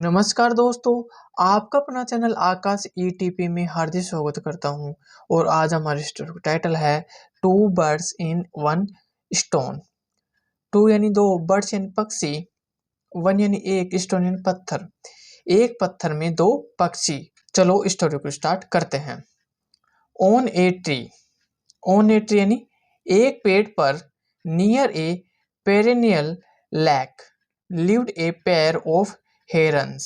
नमस्कार दोस्तों, आपका अपना चैनल आकाश ईटीपी में हार्दिक स्वागत करता हूं। और आज हमारी स्टोरी का टाइटल है two birds in one stone. Two यानी दो, बर्ड्स यानी पक्षी, वन यानी एक, स्टोन यानी पत्थर। एक पत्थर में दो पक्षी। चलो स्टोरी को स्टार्ट करते हैं। On a tree, on a tree यानी एक पेड़ पर, near a perennial lake lived a pair of herons.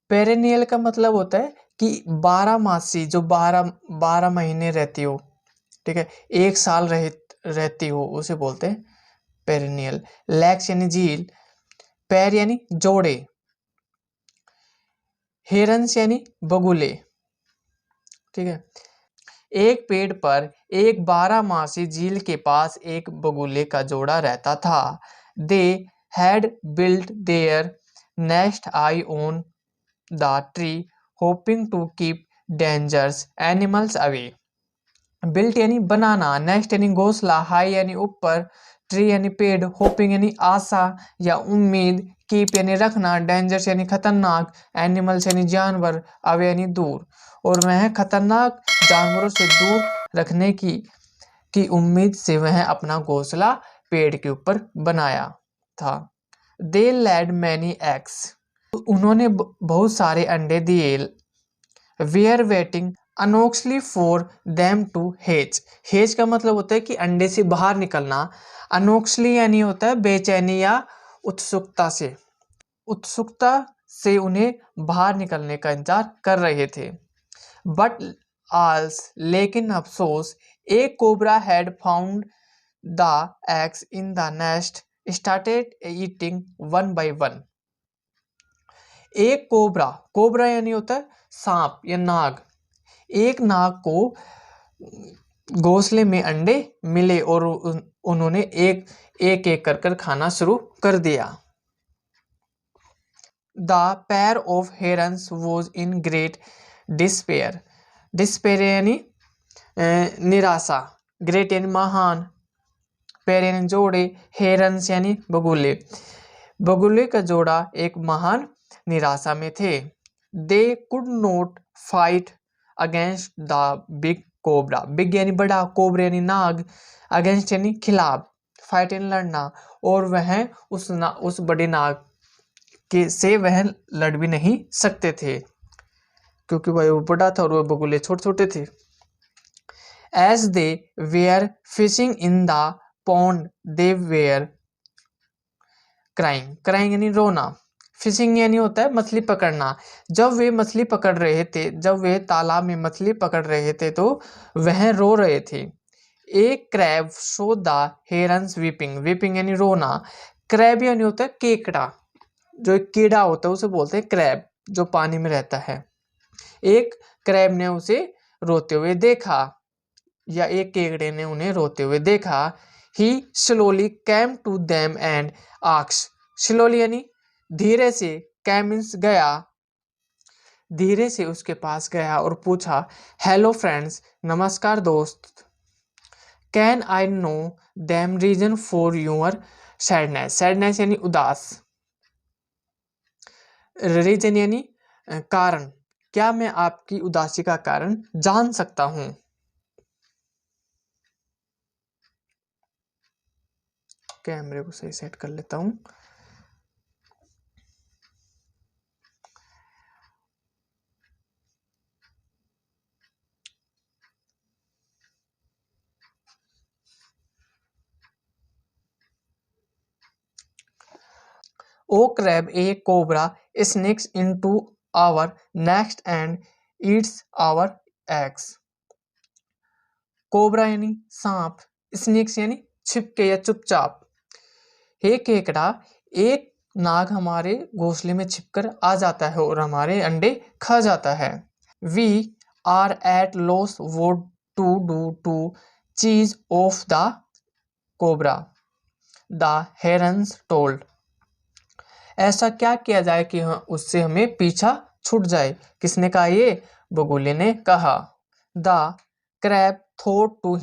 Perennial का मतलब होता है कि 12 मासी, जो 12 महीने रहती हो, ठीक है, एक साल रहती हो, उसे बोलते हैं पेरेनियल। लैक्स यानी झील, पैर यानी जोड़े, हेरन्स यानी बगुले, ठीक है। एक पेड़ पर एक 12 मासी झील के पास एक बगुले का जोड़ा रहता था। They had built their nest high on the tree hoping to keep dangerous animals away. Built यानी बनाना, नेक्स्ट यानी घोंसला, हाई यानी ऊपर, ट्री यानी पेड़, होपिंग यानी आशा या उम्मीद, कीप यानी रखना, डेंजर्स यानी खतरनाक, एनिमल्स यानी जानवर, अवे यानी दूर। और वह खतरनाक जानवरों से दूर रखने की उम्मीद से वह अपना घोंसला पेड़ के ऊपर बनाया था। दे लैड मैनी एग्स, उन्होंने बहुत सारे अंडे दिए। Were waiting anxiously for them to hatch. Hatch का मतलब होता है कि अंडे से बाहर निकलना। अनोक्सली यानी होता है बेचैनी या उत्सुकता से, उत्सुकता से उन्हें बाहर निकलने का इंतजार कर रहे थे। बट आल्स, लेकिन अफसोस, a cobra had found the eggs in the nest started eating one by one. एक कोबरा, कोबरा यानी होता है सांप या नाग, एक नाग को घोंसले में अंडे मिले और उन्होंने एक एक कर खाना शुरू कर दिया। The pair of herons was in great despair. Despair यानी निराशा, ग्रेट यानी महान, पेयर यानी जोड़े, हेरन्स यानी बगुले, बगुले का जोड़ा एक महान निराशा में थे। They could not fight against the big cobra, big यानी बड़ा, कोबरा यानी नाग, अगेंस्ट यानी खिलाफ, फाइट यानी लड़ना, और वह उस बड़े नाग के से वह लड़ भी नहीं सकते थे क्योंकि वह बड़ा था और वह बगुले छोटे छोटे थे। As they were fishing in the pond they were crying, crying यानी रोना, फिशिंग यानी होता है मछली पकड़ना। जब वे मछली पकड़ रहे थे, जब वे तालाब में मछली पकड़ रहे थे तो वह रो रहे थे। एक crab show the herons weeping, weeping यानी रोना, क्रैब यानी होता है केकड़ा, जो एक कीड़ा होता है उसे बोलते हैं क्रैब, जो पानी में रहता है। एक क्रैब ने उसे रोते हुए देखा या एक केकड़े ने उन्हें रोते हुए देखा। He slowly came to them and asked, slowly यानी धीरे से, कैम मीन्स गया, धीरे से उसके पास गया और पूछा, हेलो फ्रेंड्स, नमस्कार दोस्त, can I know the reason for your sadness, sadness यानी उदास, रीजन यानी कारण, क्या मैं आपकी उदासी का कारण जान सकता हूं। कैमरे को सही सेट कर लेता हूं। O crab, a cobra sneaks into our nest and eats our eggs. Cobra यानी सांप, स्नेक्स यानी छिपके या चुपचाप। हे केकड़ा, एक नाग हमारे घोंसले में छिपकर आ जाता है और हमारे अंडे खा जाता है। We are at loss what to do to chase off the cobra, the herons told. ऐसा क्या किया जाए कि उससे हमें पीछा छूट जाए। किसने कहा? ये बगुले ने कहा। The crab thought to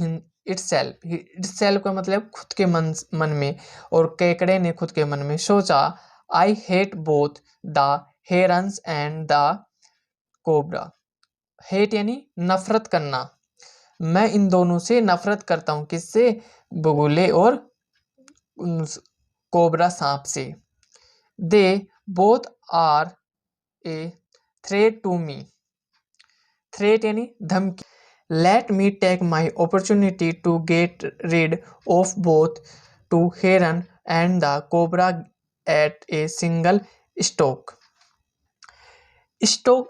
itself, itself का मतलब खुद के मन में, और केकड़े ने खुद के मन में सोचा, I hate both the herons and the cobra. Hate यानी नफरत करना, मैं इन दोनों से नफरत करता हूँ, किससे? बगुले और कोबरा सांप से। They both are a threat to me. Threat यानी धमकी। Let me take my opportunity to get rid of both to heron and the cobra at a single stroke. Stroke,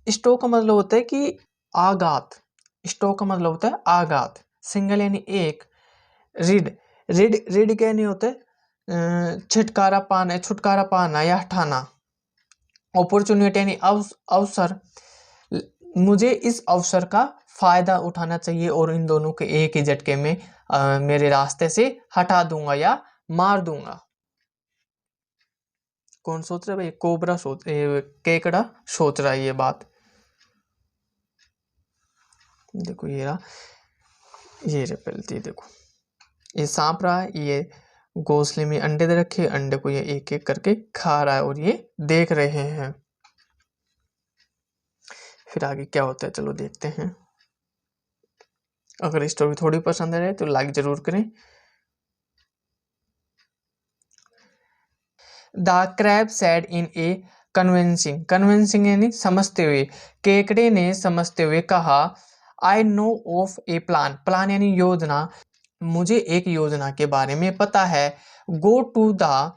stroke का मतलब होता है कि आघात। स्टोक का मतलब होता है आघात। सिंगल यानी एक। रिड, रिड क्या नहीं होता है? छुटकारा पाना, छुटकारा पाना या हटाना। अपॉर्चुनिटी यानी अवसर, मुझे इस अवसर का फायदा उठाना चाहिए और इन दोनों के एक ही झटके में मेरे रास्ते से हटा दूंगा या मार दूंगा। कौन सोच रहा है भाई? कोबरा केकड़ा सोच रहा है ये बात। देखो ये रहा, ये पहले देखो, ये सांप रहा है, ये घोंसले में अंडे दे रखे, अंडे को ये एक एक करके खा रहा है और ये देख रहे हैं। फिर आगे क्या होता है चलो देखते हैं। अगर स्टोरी थोड़ी पसंद आए तो लाइक जरूर करें। The crab said in A convincing यानी समझते हुए, केकड़े ने समझते हुए कहा, I know of A plan यानी योजना, मुझे एक योजना के बारे में पता है। Go to the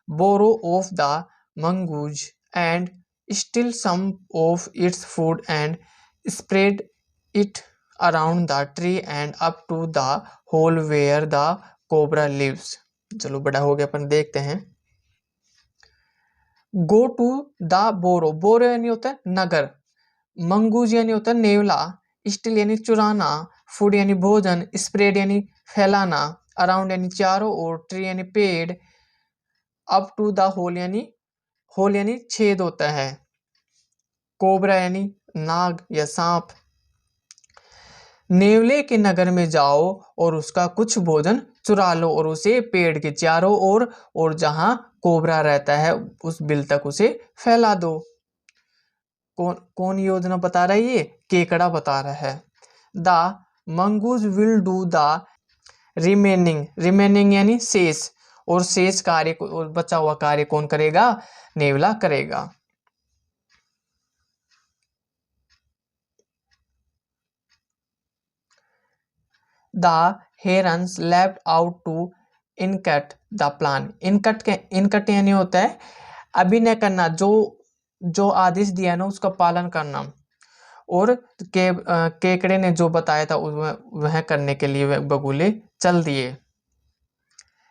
burrow of the mongoose and steal some of its food and spread it around the tree and up to the hole where the cobra lives. चलो बड़ा हो गया, अपन देखते हैं। गो टू द बोरो यानी होता है नगर, मंगूज यानी होता है नेवला, स्टील यानी चुराना, फूड यानी भोजन, स्प्रेड यानी फैलाना, अराउंड यानी चारों ओर, ट्री यानी पेड़, अप टू द होल यानी छेद होता है, कोबरा यानी नाग या सांप। नेवले के नगर में जाओ और उसका कुछ भोजन चुरा लो और उसे पेड़ के चारों ओर और जहां कोबरा रहता है उस बिल तक उसे फैला दो। कौन योजना बता रहा है? ये केकड़ा बता रहा है। The mongoose will do the remaining यानी शेष, और शेष कार्य और बचा हुआ कार्य कौन करेगा? नेवला करेगा। The herons left out to इनकट द प्लान। इनकट यानी होता है अभिनय करना, जो आदेश दिया ना उसका पालन करना, और केकड़े ने जो बताया था वह करने के लिए वह बगुले चल दिए।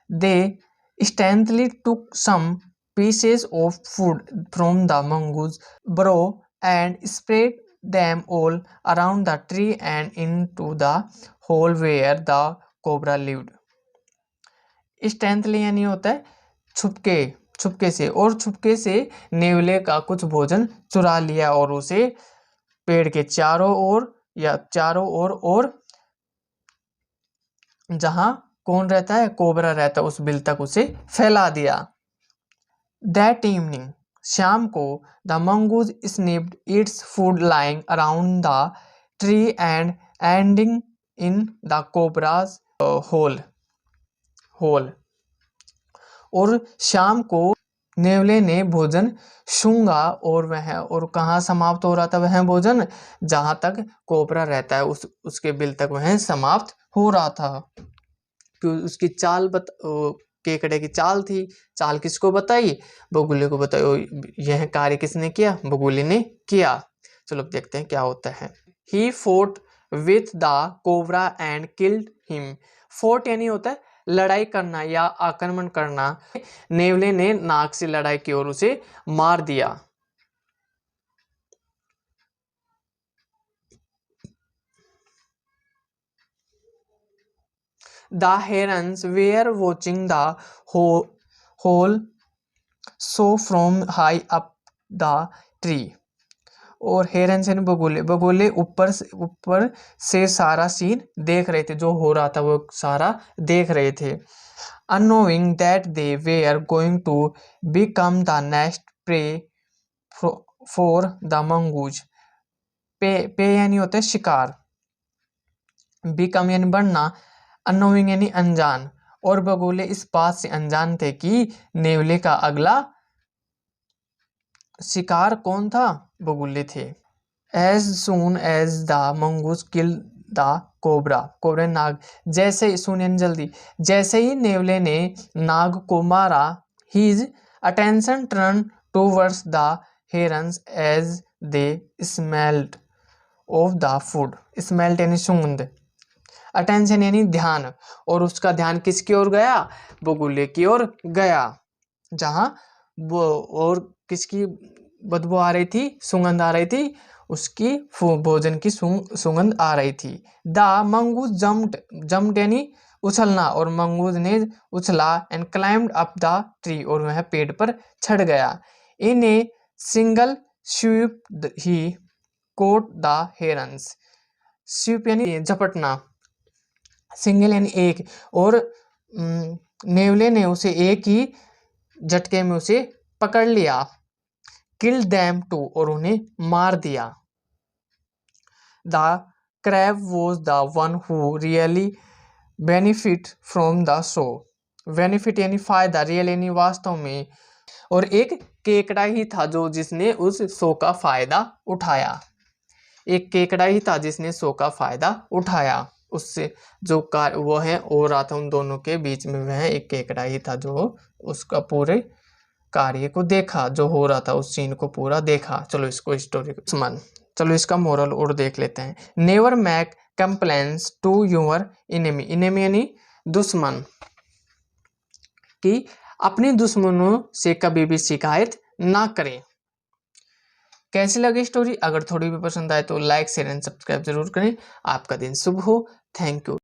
दे instantly took some pieces of food from the mongoose burrow and spread them all around the tree and into the hole where the cobra lived. instantly यानी होता है छुपके से, और छुपके से नेवले का कुछ भोजन चुरा लिया और उसे पेड़ के चारों ओर और जहां कौन रहता है? कोबरा रहता है, उस बिल तक उसे फैला दिया। दैट इवनिंग, शाम को, the mongoose sniffed its food lying around the tree and ending in the cobra's hole. और शाम को नेवले ने भोजन सूंघा और कहाँ समाप्त हो रहा था वह भोजन? जहां तक कोबरा रहता है उसके बिल तक वह समाप्त हो रहा था। उसकी चाल केकड़े की चाल थी। चाल किसको बताई? बगुले को बताई। यह कार्य किसने किया? बगुले ने किया। चलो देखते हैं क्या होता है। He fought with the cobra and killed him. Fought यानी होता है लड़ाई करना या आक्रमण करना। नेवले ने नाग से लड़ाई की और उसे मार दिया। The herons were watching the whole show from high up the tree. और हेरन यानी बगुले, बगुले ऊपर से सारा सीन देख रहे थे, जो हो रहा था वो सारा देख रहे थे। unknowing that they were going to become the next prey for the mongoose। पे यानी होता है शिकार, become यानी बनना, unknowing यानी अनजान, और बगुले इस बात से अनजान थे कि नेवले का अगला शिकार कौन था, बगुले थे। As soon as the mongoose killed the cobra, cobra नाग, जैसे soon यानी जल्दी, जैसे ही नेवले ने नाग को मारा, his attention turned towards the herons as they smelled of the food। smelled यानी सुगंध, attention यानी ध्यान, और उसका ध्यान किसकी ओर गया, बगुले की ओर गया, जहां वो और किसकी बदबू आ रही थी, सुगंध आ रही थी, उसकी भोजन की सुगंध आ रही थी। द मंगूज जम्प्ड यानी उछलना, और मंगूज ने उछला, and climbed up the tree, और वह पेड़ पर चढ़ गया। In a single sweep he caught the herons, sweep यानी झपटना, सिंगल यानी एक, और नेवले ने उसे एक ही झटके में उसे पकड़ लिया। किल दैम टू, और उन्हें मार दिया। The crab was the one who really benefit from the show, benefit यानी फायदा, रियल यानी वास्तव में, और एक केकड़ा ही था जो जिसने उस शो का फायदा उठाया, एक केकड़ा ही था जिसने शो का फायदा उठाया, उससे जो कार्य वो है हो रहा था उन दोनों के बीच में, वह एक केकड़ा ही था जो उसका पूरे कार्य को देखा, जो हो रहा था उस सीन को पूरा देखा। चलो इसको स्टोरी को समान, चलो इसका मोरल और देख लेते हैं। Never make complaints to your enemy, enemy यानी दुश्मन, कि अपने दुश्मनों से कभी भी शिकायत ना करें। कैसी लगी स्टोरी? अगर थोड़ी भी पसंद आए तो लाइक शेयर एंड सब्सक्राइब जरूर करें। आपका दिन शुभ हो। Thank you.